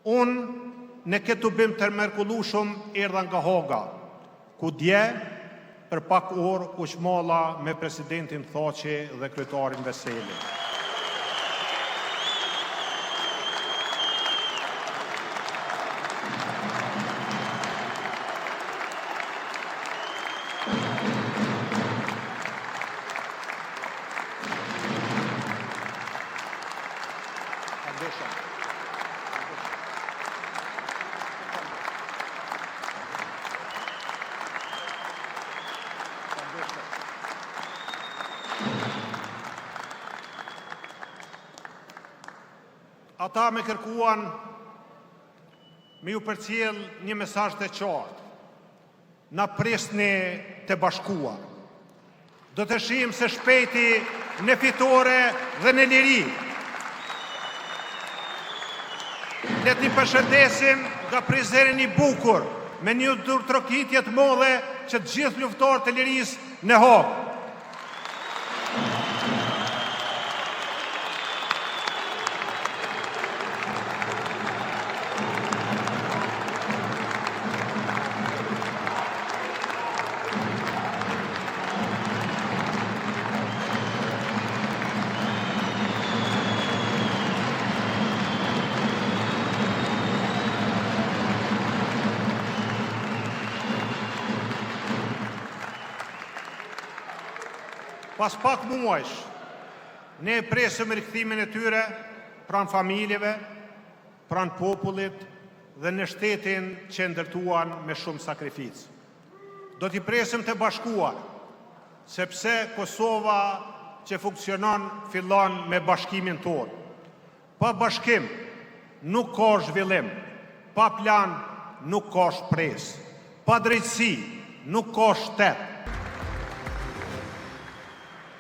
Unë në këtë bim të mërkullushëm erdha nga Hoga, ku dje për pak orë u shmalla me presidentin Thaçi dhe kryetarin Veseli. Ata me kërkuan me ju përcjell një mesazh të qartë. Na prisni të bashkuar. Do të shihim se shpejti në fitore dhe në liri. Le t'i përshëndesim nga prizrerin i bukur me një trokitje të madhe që të gjithë luftarët e lirisë në Hogë. Pas pak muajsh, ne e presim rikthimin e tyre pranë familjeve, pranë popullit dhe në shtetin që ndërtuan me shumë sakrificë. Do t'i presim të bashkuar, sepse Kosova që funksionon fillon me bashkimin tonë. Pa bashkim nuk ka zhvillim, pa plan nuk ka shpresë, pa drejtësi nuk ka shtet.